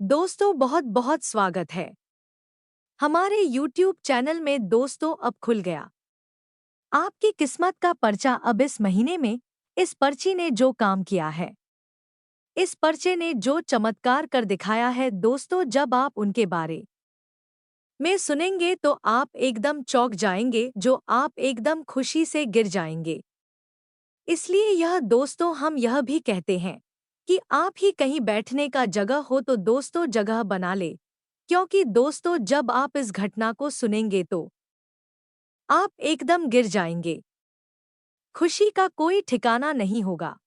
दोस्तों बहुत बहुत स्वागत है हमारे YouTube चैनल में। दोस्तों अब खुल गया आपकी किस्मत का पर्चा। अब इस महीने में इस पर्ची ने जो काम किया है, इस पर्चे ने जो चमत्कार कर दिखाया है दोस्तों, जब आप उनके बारे में सुनेंगे तो आप एकदम चौंक जाएंगे, जो आप एकदम खुशी से गिर जाएंगे। इसलिए यह दोस्तों हम यह भी कहते हैं कि आप ही कहीं बैठने का जगह हो तो दोस्तों जगह बना ले, क्योंकि दोस्तों जब आप इस घटना को सुनेंगे तो आप एकदम गिर जाएंगे। खुशी का कोई ठिकाना नहीं होगा।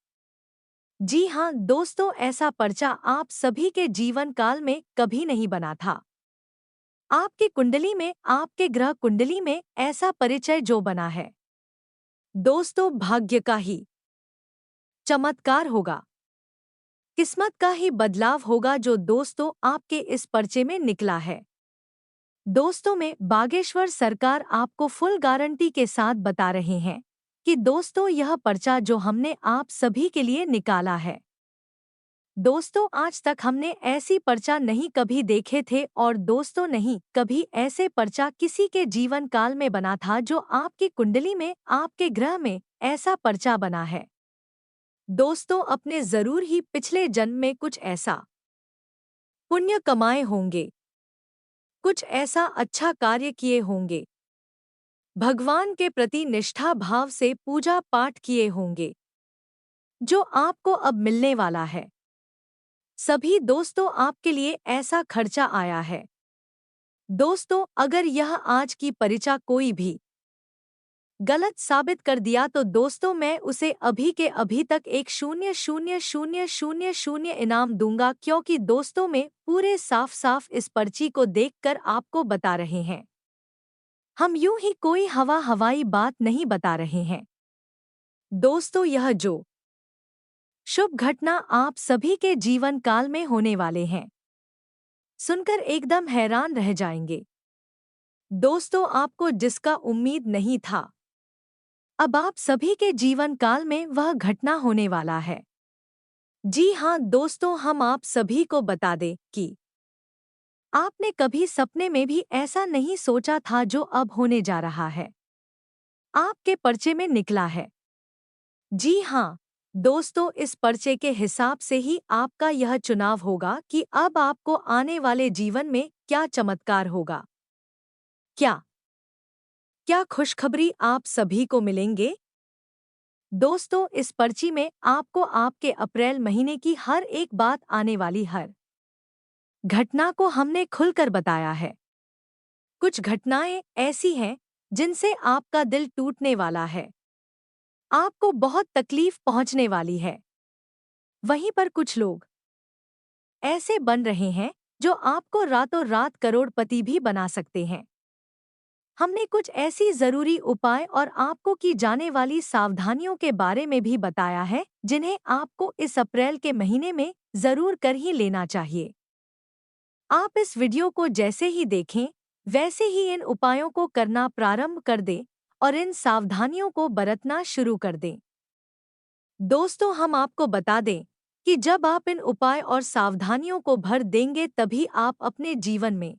जी हाँ दोस्तों, ऐसा पर्चा आप सभी के जीवन काल में कभी नहीं बना था। आपके कुंडली में, आपके ग्रह कुंडली में ऐसा परिचय जो बना है दोस्तों, भाग्य का ही चमत्कार होगा, किस्मत का ही बदलाव होगा जो दोस्तों आपके इस पर्चे में निकला है। दोस्तों में बागेश्वर सरकार आपको फुल गारंटी के साथ बता रहे हैं कि दोस्तों यह पर्चा जो हमने आप सभी के लिए निकाला है, दोस्तों आज तक हमने ऐसी पर्चा नहीं कभी देखे थे, और दोस्तों नहीं कभी ऐसे पर्चा किसी के जीवन काल में बना था जो आपकी कुंडली में, आपके ग्रह में ऐसा पर्चा बना है। दोस्तों अपने जरूर ही पिछले जन्म में कुछ ऐसा पुण्य कमाए होंगे, कुछ ऐसा अच्छा कार्य किए होंगे, भगवान के प्रति निष्ठा भाव से पूजा पाठ किए होंगे, जो आपको अब मिलने वाला है। सभी दोस्तों आपके लिए ऐसा खर्चा आया है। दोस्तों अगर यह आज की परिचा कोई भी गलत साबित कर दिया तो दोस्तों मैं उसे अभी के अभी तक एक 0,000,000 इनाम दूंगा, क्योंकि दोस्तों में पूरे साफ साफ इस पर्ची को देखकर आपको बता रहे हैं। हम यूं ही कोई हवाई बात नहीं बता रहे हैं। दोस्तों यह जो शुभ घटना आप सभी के जीवन काल में होने वाले हैं, सुनकर एकदम हैरान रह जाएंगे। दोस्तों आपको जिसका उम्मीद नहीं था, अब आप सभी के जीवन काल में वह घटना होने वाला है। जी हाँ दोस्तों, हम आप सभी को बता दें कि आपने कभी सपने में भी ऐसा नहीं सोचा था जो अब होने जा रहा है, आपके पर्चे में निकला है। जी हाँ दोस्तों, इस पर्चे के हिसाब से ही आपका यह चुनाव होगा कि अब आपको आने वाले जीवन में क्या चमत्कार होगा, क्या क्या खुशखबरी आप सभी को मिलेंगे। दोस्तों इस पर्ची में आपको आपके अप्रैल महीने की हर एक बात, आने वाली हर घटना को हमने खुलकर बताया है। कुछ घटनाएं ऐसी हैं जिनसे आपका दिल टूटने वाला है, आपको बहुत तकलीफ पहुंचने वाली है। वहीं पर कुछ लोग ऐसे बन रहे हैं जो आपको रातों रात करोड़पति भी बना सकते हैं। हमने कुछ ऐसी जरूरी उपाय और आपको की जाने वाली सावधानियों के बारे में भी बताया है, जिन्हें आपको इस अप्रैल के महीने में जरूर कर ही लेना चाहिए। आप इस वीडियो को जैसे ही देखें वैसे ही इन उपायों को करना प्रारंभ कर दें और इन सावधानियों को बरतना शुरू कर दें। दोस्तों हम आपको बता दें कि जब आप इन उपाय और सावधानियों को भर देंगे तभी आप अपने जीवन में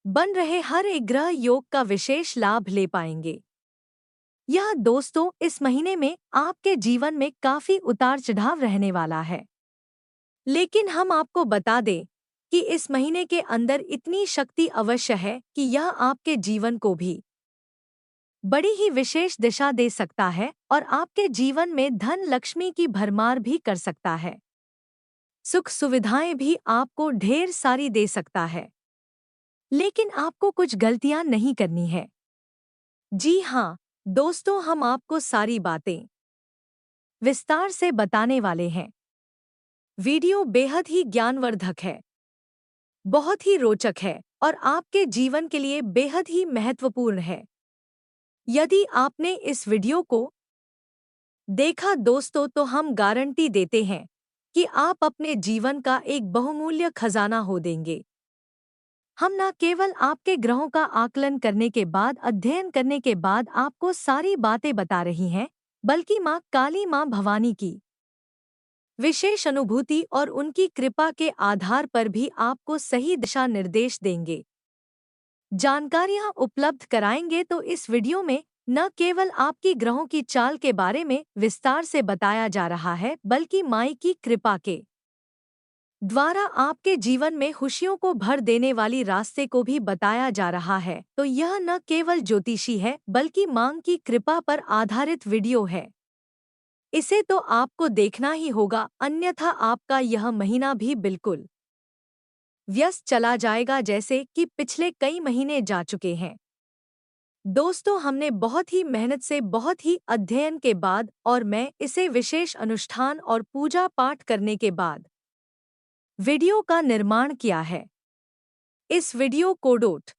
बन रहे हर एक ग्रह योग का विशेष लाभ ले पाएंगे। यह दोस्तों इस महीने में आपके जीवन में काफी उतार चढ़ाव रहने वाला है, लेकिन हम आपको बता दें कि इस महीने के अंदर इतनी शक्ति अवश्य है कि यह आपके जीवन को भी बड़ी ही विशेष दिशा दे सकता है और आपके जीवन में धन लक्ष्मी की भरमार भी कर सकता है। सुख सुविधाएं भी आपको ढेर सारी दे सकता है, लेकिन आपको कुछ गलतियां नहीं करनी है। जी हाँ दोस्तों, हम आपको सारी बातें विस्तार से बताने वाले हैं। वीडियो बेहद ही ज्ञानवर्धक है, बहुत ही रोचक है और आपके जीवन के लिए बेहद ही महत्वपूर्ण है। यदि आपने इस वीडियो को देखा दोस्तों, तो हम गारंटी देते हैं कि आप अपने जीवन का एक बहुमूल्य खजाना हो देंगे। हम न केवल आपके ग्रहों का आकलन करने के बाद, अध्ययन करने के बाद आपको सारी बातें बता रही हैं, बल्कि माँ काली, माँ भवानी की विशेष अनुभूति और उनकी कृपा के आधार पर भी आपको सही दिशा निर्देश देंगे। जानकारियां उपलब्ध कराएंगे तो इस वीडियो में न केवल आपकी ग्रहों की चाल के बारे में विस्तार से बताया जा रहा है, बल्कि माई की कृपा के द्वारा आपके जीवन में खुशियों को भर देने वाली रास्ते को भी बताया जा रहा है। तो यह न केवल ज्योतिषी है, बल्कि मां की कृपा पर आधारित वीडियो है। इसे तो आपको देखना ही होगा, अन्यथा आपका यह महीना भी बिल्कुल व्यस्त चला जाएगा, जैसे कि पिछले कई महीने जा चुके हैं। दोस्तों, हमने बहुत ही मेहनत से, बहुत ही अध्ययन के बाद और मैं इसे विशेष अनुष्ठान और पूजा पाठ करने के बाद वीडियो का निर्माण किया है। इस वीडियो को डोट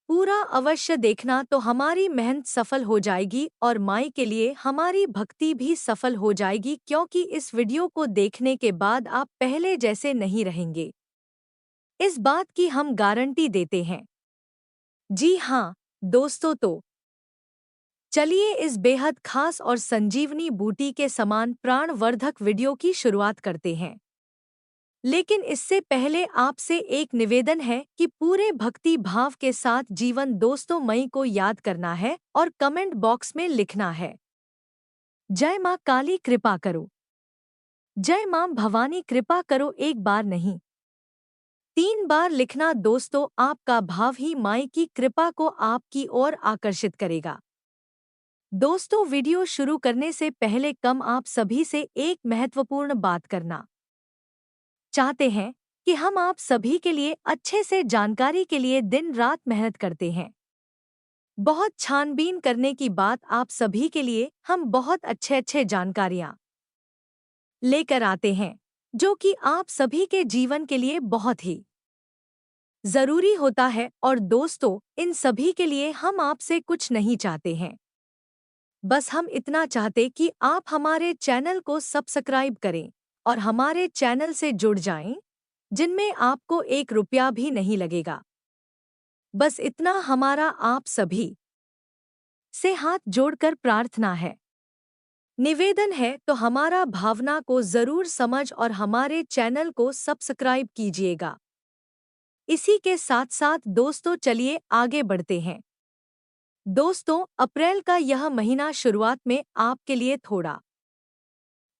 पूरा अवश्य देखना, तो हमारी मेहनत सफल हो जाएगी और माई के लिए हमारी भक्ति भी सफल हो जाएगी, क्योंकि इस वीडियो को देखने के बाद आप पहले जैसे नहीं रहेंगे। इस बात की हम गारंटी देते हैं। जी हाँ दोस्तों, तो चलिए इस बेहद खास और संजीवनी बूटी के समान प्राणवर्धक वीडियो की शुरुआत करते हैं। लेकिन इससे पहले आपसे एक निवेदन है कि पूरे भक्ति भाव के साथ जीवन दोस्तों मई को याद करना है और कमेंट बॉक्स में लिखना है, जय मां काली कृपा करो, जय मां भवानी कृपा करो। एक बार नहीं, 3 बार लिखना दोस्तों। आपका भाव ही माई की कृपा को आपकी ओर आकर्षित करेगा। दोस्तों, वीडियो शुरू करने से पहले आप सभी से एक महत्वपूर्ण बात करना चाहते हैं कि हम आप सभी के लिए अच्छे से जानकारी के लिए दिन रात मेहनत करते हैं। बहुत छानबीन करने की बात आप सभी के लिए हम बहुत अच्छे जानकारियां लेकर आते हैं, जो कि आप सभी के जीवन के लिए बहुत ही जरूरी होता है। और दोस्तों, इन सभी के लिए हम आपसे कुछ नहीं चाहते हैं, बस हम इतना चाहते कि आप हमारे चैनल को सब्सक्राइब करें और हमारे चैनल से जुड़ जाएं, जिनमें आपको 1 रुपया भी नहीं लगेगा। बस इतना हमारा आप सभी से हाथ जोड़कर प्रार्थना है, निवेदन है। तो हमारा भावना को जरूर समझ और हमारे चैनल को सब्सक्राइब कीजिएगा। इसी के साथ साथ दोस्तों, चलिए आगे बढ़ते हैं। दोस्तों, अप्रैल का यह महीना शुरुआत में आपके लिए थोड़ा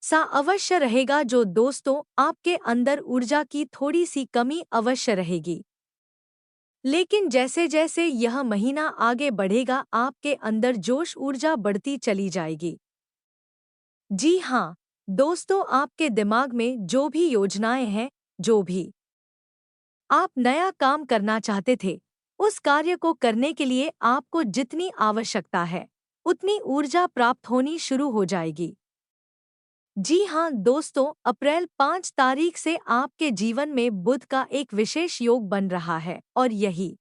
सा अवश्य रहेगा, जो दोस्तों आपके अंदर ऊर्जा की थोड़ी सी कमी अवश्य रहेगी। लेकिन जैसे जैसे यह महीना आगे बढ़ेगा, आपके अंदर जोश ऊर्जा बढ़ती चली जाएगी। जी हाँ दोस्तों, आपके दिमाग में जो भी योजनाएं हैं, जो भी आप नया काम करना चाहते थे, उस कार्य को करने के लिए आपको जितनी आवश्यकता है, उतनी ऊर्जा प्राप्त होनी शुरू हो जाएगी। जी हाँ दोस्तों, अप्रैल 5 तारीख से आपके जीवन में बुध का एक विशेष योग बन रहा है और यही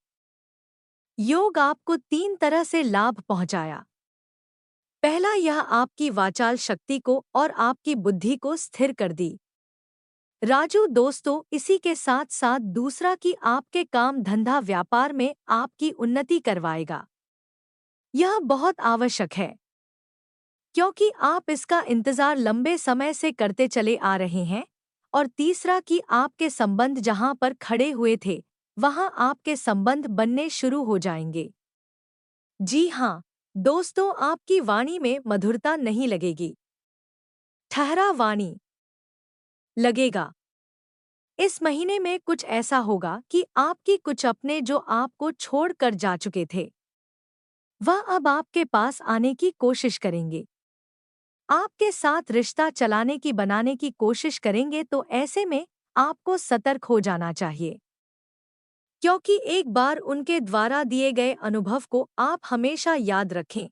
योग आपको 3 तरह से लाभ पहुंचाया। पहला, यह आपकी वाचाल शक्ति को और आपकी बुद्धि को स्थिर कर दी राजू दोस्तों। इसी के साथ साथ दूसरा कि आपके काम धंधा व्यापार में आपकी उन्नति करवाएगा। यह बहुत आवश्यक है, क्योंकि आप इसका इंतजार लंबे समय से करते चले आ रहे हैं। और तीसरा कि आपके संबंध जहां पर खड़े हुए थे, वहां आपके संबंध बनने शुरू हो जाएंगे। जी हाँ दोस्तों, आपकी वाणी में मधुरता नहीं लगेगी, ठहरा वाणी लगेगा। इस महीने में कुछ ऐसा होगा कि आपकी कुछ अपने जो आपको छोड़कर जा चुके थे, वह अब आपके पास आने की कोशिश करेंगे, आपके साथ रिश्ता चलाने की बनाने की कोशिश करेंगे। तो ऐसे में आपको सतर्क हो जाना चाहिए, क्योंकि एक बार उनके द्वारा दिए गए अनुभव को आप हमेशा याद रखें।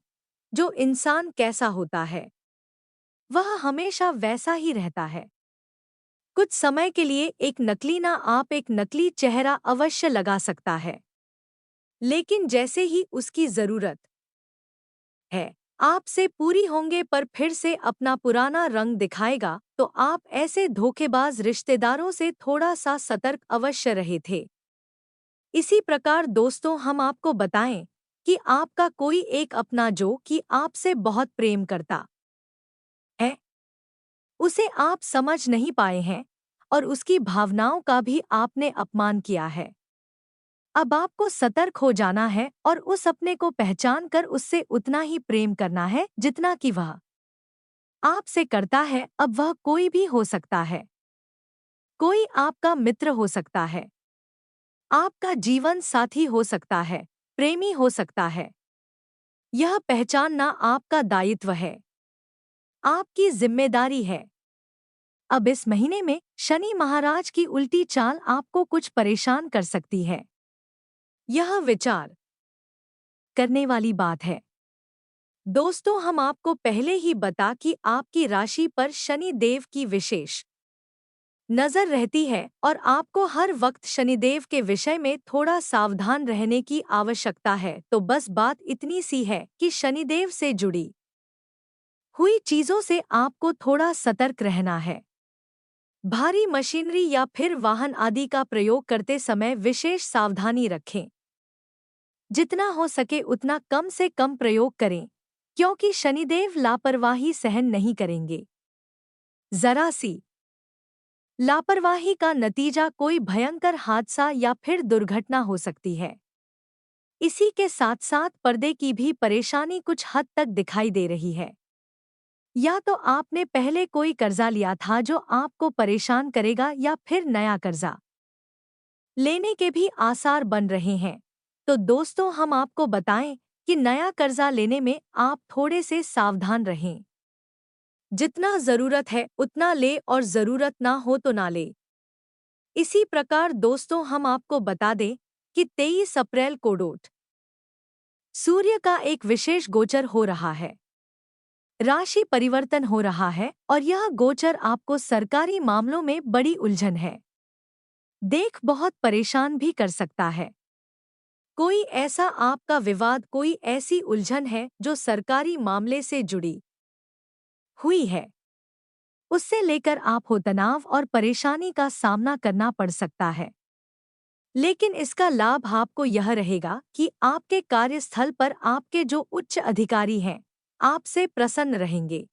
जो इंसान कैसा होता है, वह हमेशा वैसा ही रहता है। कुछ समय के लिए एक नकली ना आप एक नकली चेहरा अवश्य लगा सकता है, लेकिन जैसे ही उसकी जरूरत है, आपसे पूरी होंगे पर फिर से अपना पुराना रंग दिखाएगा। तो आप ऐसे धोखेबाज रिश्तेदारों से थोड़ा सा सतर्क अवश्य रहे थे। इसी प्रकार दोस्तों, हम आपको बताएं कि आपका कोई एक अपना जो कि आपसे बहुत प्रेम करता है, उसे आप समझ नहीं पाए हैं और उसकी भावनाओं का भी आपने अपमान किया है। अब आपको सतर्क हो जाना है और उस अपने को पहचान कर उससे उतना ही प्रेम करना है जितना कि वह आपसे करता है। अब वह कोई भी हो सकता है, कोई आपका मित्र हो सकता है, आपका जीवन साथी हो सकता है, प्रेमी हो सकता है। यह पहचानना आपका दायित्व है, आपकी जिम्मेदारी है। अब इस महीने में शनि महाराज की उल्टी चाल आपको कुछ परेशान कर सकती है। यह विचार करने वाली बात है। दोस्तों, हम आपको पहले ही बता कि आपकी राशि पर शनि देव की विशेष नजर रहती है और आपको हर वक्त शनिदेव के विषय में थोड़ा सावधान रहने की आवश्यकता है। तो बस बात इतनी सी है कि शनिदेव से जुड़ी हुई चीजों से आपको थोड़ा सतर्क रहना है। भारी मशीनरी या फिर वाहन आदि का प्रयोग करते समय विशेष सावधानी रखें। जितना हो सके उतना कम से कम प्रयोग करें, क्योंकि शनिदेव लापरवाही सहन नहीं करेंगे। जरा सी लापरवाही का नतीजा कोई भयंकर हादसा या फिर दुर्घटना हो सकती है। इसी के साथ साथ पर्दे की भी परेशानी कुछ हद तक दिखाई दे रही है। या तो आपने पहले कोई कर्जा लिया था जो आपको परेशान करेगा या फिर नया कर्जा लेने के भी आसार बन रहे हैं। तो दोस्तों, हम आपको बताएं कि नया कर्जा लेने में आप थोड़े से सावधान रहें। जितना जरूरत है उतना ले और जरूरत ना हो तो ना ले। इसी प्रकार दोस्तों, हम आपको बता दें कि 23 अप्रैल को डोट सूर्य का एक विशेष गोचर हो रहा है। राशि परिवर्तन हो रहा है और यह गोचर आपको सरकारी मामलों में बड़ी उलझन है देख बहुत परेशान भी कर सकता है। कोई ऐसा आपका विवाद, कोई ऐसी उलझन है जो सरकारी मामले से जुड़ी हुई है, उससे लेकर आप हो तनाव और परेशानी का सामना करना पड़ सकता है। लेकिन इसका लाभ आपको यह रहेगा कि आपके कार्यस्थल पर आपके जो उच्च अधिकारी हैं, आपसे प्रसन्न रहेंगे।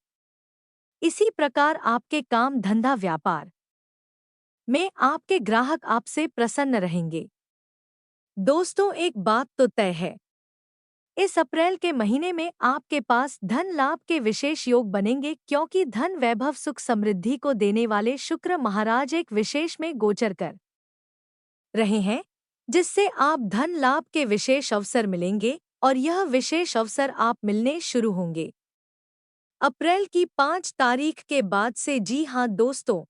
इसी प्रकार आपके काम धंधा व्यापार में आपके ग्राहक आपसे प्रसन्न रहेंगे। दोस्तों, एक बात तो तय है, इस अप्रैल के महीने में आपके पास धन लाभ के विशेष योग बनेंगे, क्योंकि धन वैभव सुख समृद्धि को देने वाले शुक्र महाराज एक विशेष में गोचर कर रहे हैं, जिससे आप धन लाभ के विशेष अवसर मिलेंगे और यह विशेष अवसर आप मिलने शुरू होंगे अप्रैल की 5 तारीख के बाद से। जी हाँ दोस्तों,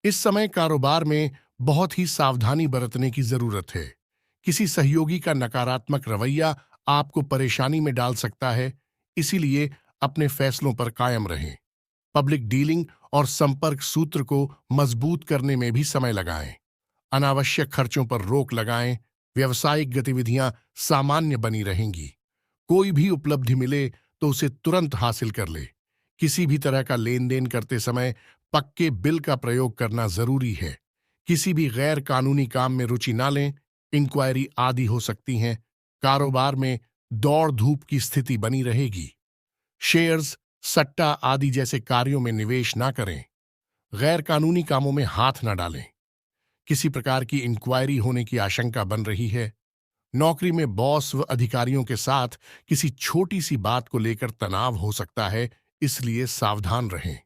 इस समय कारोबार में बहुत ही सावधानी बरतने की जरूरत है। किसी सहयोगी का नकारात्मक रवैया आपको परेशानी में डाल सकता है, इसीलिए अपने फैसलों पर कायम रहें। पब्लिक डीलिंग और संपर्क सूत्र को मजबूत करने में भी समय लगाएं। अनावश्यक खर्चों पर रोक लगाएं। व्यावसायिक गतिविधियां सामान्य बनी रहेंगी। कोई भी उपलब्धि मिले तो उसे तुरंत हासिल कर ले। किसी भी तरह का लेन देन करते समय पक्के बिल का प्रयोग करना जरूरी है। किसी भी गैर कानूनी काम में रुचि ना लें। इंक्वायरी आदि हो सकती हैं। कारोबार में दौड़ धूप की स्थिति बनी रहेगी। शेयर्स, सट्टा आदि जैसे कार्यों में निवेश ना करें। गैर कानूनी कामों में हाथ ना डालें। किसी प्रकार की इंक्वायरी होने की आशंका बन रही है। नौकरी में बॉस व अधिकारियों के साथ किसी छोटी सी बात को लेकर तनाव हो सकता है, इसलिए सावधान रहें।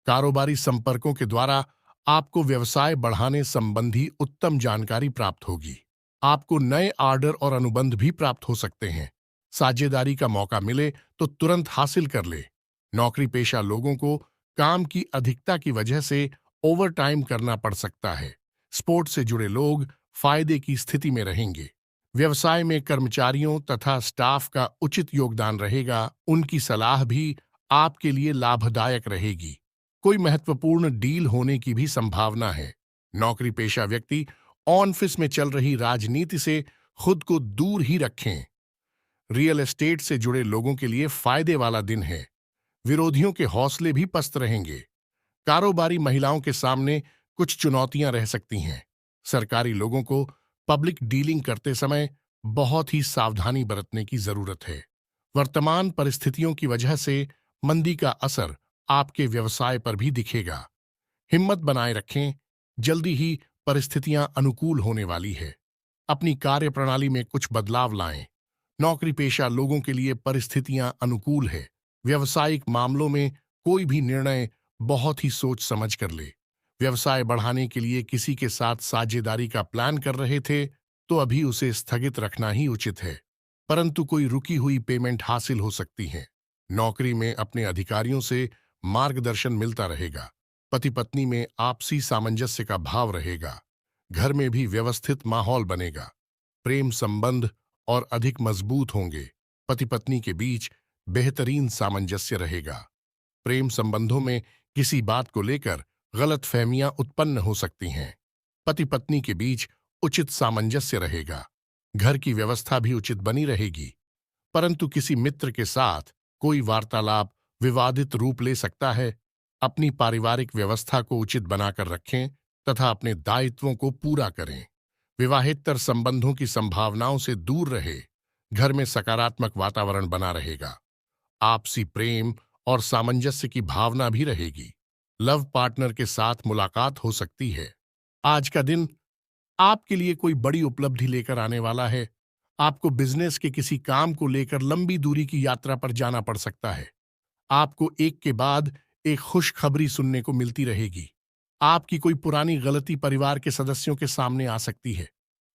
कारोबारी संपर्कों के द्वारा आपको व्यवसाय बढ़ाने संबंधी उत्तम जानकारी प्राप्त होगी। आपको नए ऑर्डर और अनुबंध भी प्राप्त हो सकते हैं। साझेदारी का मौका मिले तो तुरंत हासिल कर ले। नौकरी पेशा लोगों को काम की अधिकता की वजह से ओवरटाइम करना पड़ सकता है। स्पोर्ट्स से जुड़े लोग फायदे की स्थिति में रहेंगे। व्यवसाय में कर्मचारियों तथा स्टाफ का उचित योगदान रहेगा। उनकी सलाह भी आपके लिए लाभदायक रहेगी। कोई महत्वपूर्ण डील होने की भी संभावना है। नौकरी पेशा व्यक्ति ऑफिस में चल रही राजनीति से खुद को दूर ही रखें। रियल एस्टेट से जुड़े लोगों के लिए फायदे वाला दिन है। विरोधियों के हौसले भी पस्त रहेंगे। कारोबारी महिलाओं के सामने कुछ चुनौतियां रह सकती हैं। सरकारी लोगों को पब्लिक डीलिंग करते समय बहुत ही सावधानी बरतने की जरूरत है। वर्तमान परिस्थितियों की वजह से मंदी का असर आपके व्यवसाय पर भी दिखेगा। हिम्मत बनाए रखें। जल्दी ही परिस्थितियां अनुकूल होने वाली है। अपनी कार्यप्रणाली में कुछ बदलाव लाएं। नौकरी पेशा लोगों के लिए परिस्थितियां अनुकूल है। व्यवसायिक मामलों में कोई भी निर्णय बहुत ही सोच समझ कर ले। व्यवसाय बढ़ाने के लिए किसी के साथ साझेदारी का प्लान कर रहे थे तो अभी उसे स्थगित रखना ही उचित है। परंतु कोई रुकी हुई पेमेंट हासिल हो सकती है। नौकरी में अपने अधिकारियों से मार्गदर्शन मिलता रहेगा। पति पत्नी में आपसी सामंजस्य का भाव रहेगा। घर में भी व्यवस्थित माहौल बनेगा। प्रेम संबंध और अधिक मजबूत होंगे। पति पत्नी के बीच बेहतरीन सामंजस्य रहेगा। प्रेम संबंधों में किसी बात को लेकर गलतफहमियां उत्पन्न हो सकती हैं। पति पत्नी के बीच उचित सामंजस्य रहेगा। घर की व्यवस्था भी उचित बनी रहेगी। परंतु किसी मित्र के साथ कोई वार्तालाप विवादित रूप ले सकता है। अपनी पारिवारिक व्यवस्था को उचित बनाकर रखें तथा अपने दायित्वों को पूरा करें। विवाहेतर संबंधों की संभावनाओं से दूर रहे। घर में सकारात्मक वातावरण बना रहेगा। आपसी प्रेम और सामंजस्य की भावना भी रहेगी। लव पार्टनर के साथ मुलाकात हो सकती है। आज का दिन आपके लिए कोई बड़ी उपलब्धि लेकर आने वाला है। आपको बिजनेस के किसी काम को लेकर लंबी दूरी की यात्रा पर जाना पड़ सकता है। आपको एक के बाद एक खुशखबरी सुनने को मिलती रहेगी। आपकी कोई पुरानी गलती परिवार के सदस्यों के सामने आ सकती है।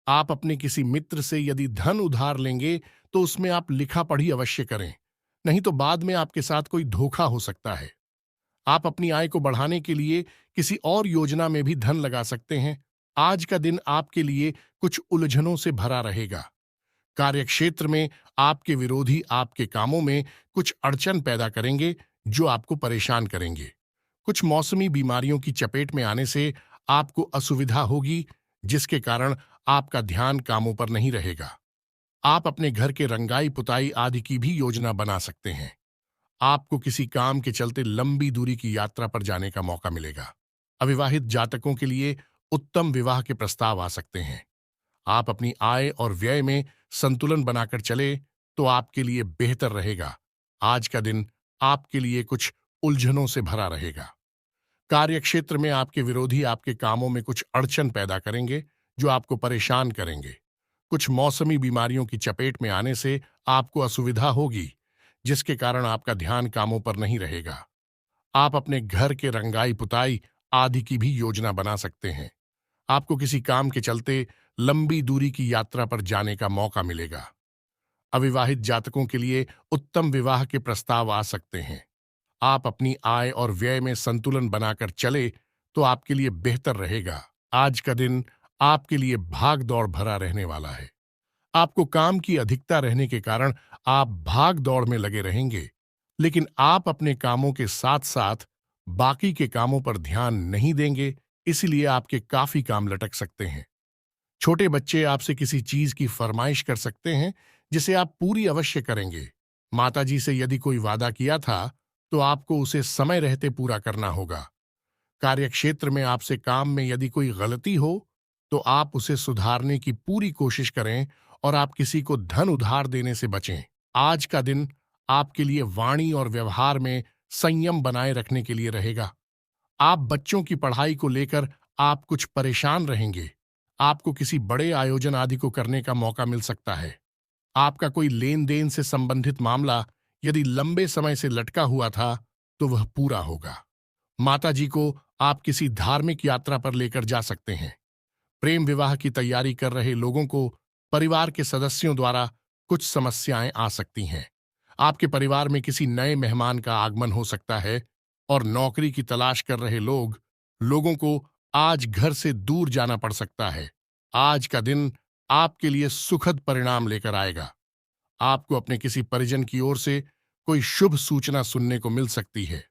आप अपने किसी मित्र से यदि धन उधार लेंगे तो उसमें आप लिखा पढ़ी अवश्य करें, नहीं तो बाद में आपके साथ कोई धोखा हो सकता है। आप अपनी आय को बढ़ाने के लिए किसी और योजना में भी धन लगा सकते हैं। आज का दिन आपके लिए कुछ उलझनों से भरा रहेगा। कार्यक्षेत्र में आपके विरोधी आपके कामों में कुछ अड़चन पैदा करेंगे जो आपको परेशान करेंगे। कुछ मौसमी बीमारियों की चपेट में आने से आपको असुविधा होगी, जिसके कारण आपका ध्यान कामों पर नहीं रहेगा। आप अपने घर के रंगाई पुताई आदि की भी योजना बना सकते हैं। आपको किसी काम के चलते लंबी दूरी की यात्रा पर जाने का मौका मिलेगा। अविवाहित जातकों के लिए उत्तम विवाह के प्रस्ताव आ सकते हैं। आप अपनी आय और व्यय में संतुलन बनाकर चले तो आपके लिए बेहतर रहेगा। आज का दिन आपके लिए कुछ उलझनों से भरा रहेगा। कार्यक्षेत्र में आपके विरोधी आपके कामों में कुछ अड़चन पैदा करेंगे जो आपको परेशान करेंगे। कुछ मौसमी बीमारियों की चपेट में आने से आपको असुविधा होगी, जिसके कारण आपका ध्यान कामों पर नहीं रहेगा। आप अपने घर के रंगाई पुताई आदि की भी योजना बना सकते हैं। आपको किसी काम के चलते लंबी दूरी की यात्रा पर जाने का मौका मिलेगा। अविवाहित जातकों के लिए उत्तम विवाह के प्रस्ताव आ सकते हैं। आप अपनी आय और व्यय में संतुलन बनाकर चले तो आपके लिए बेहतर रहेगा। आज का दिन आपके लिए भाग दौड़ भरा रहने वाला है। आपको काम की अधिकता रहने के कारण आप भाग दौड़ में लगे रहेंगे, लेकिन आप अपने कामों के साथ साथ बाकी के कामों पर ध्यान नहीं देंगे, इसलिए आपके काफी काम लटक सकते हैं। छोटे बच्चे आपसे किसी चीज की फरमाइश कर सकते हैं, जिसे आप पूरी अवश्य करेंगे। माताजी से यदि कोई वादा किया था, तो आपको उसे समय रहते पूरा करना होगा। कार्यक्षेत्र में आपसे काम में यदि कोई गलती हो, तो आप उसे सुधारने की पूरी कोशिश करें और आप किसी को धन उधार देने से बचें। आज का दिन आपके लिए वाणी और व्यवहार में संयम बनाए रखने के लिए रहेगा। आप बच्चों की पढ़ाई को लेकर आप कुछ परेशान रहेंगे। आपको किसी बड़े आयोजन आदि को करने का मौका मिल सकता है। आपका कोई लेन देन से संबंधित मामला यदि लंबे समय से लटका हुआ था, तो वह पूरा होगा। माताजी को आप किसी धार्मिक यात्रा पर लेकर जा सकते हैं। प्रेम विवाह की तैयारी कर रहे लोगों को परिवार के सदस्यों द्वारा कुछ समस्याएं आ सकती हैं। आपके परिवार में किसी नए मेहमान का आगमन हो सकता है और नौकरी की तलाश कर रहे लोगों को आज घर से दूर जाना पड़ सकता है। आज का दिन आपके लिए सुखद परिणाम लेकर आएगा। आपको अपने किसी परिजन की ओर से कोई शुभ सूचना सुनने को मिल सकती है।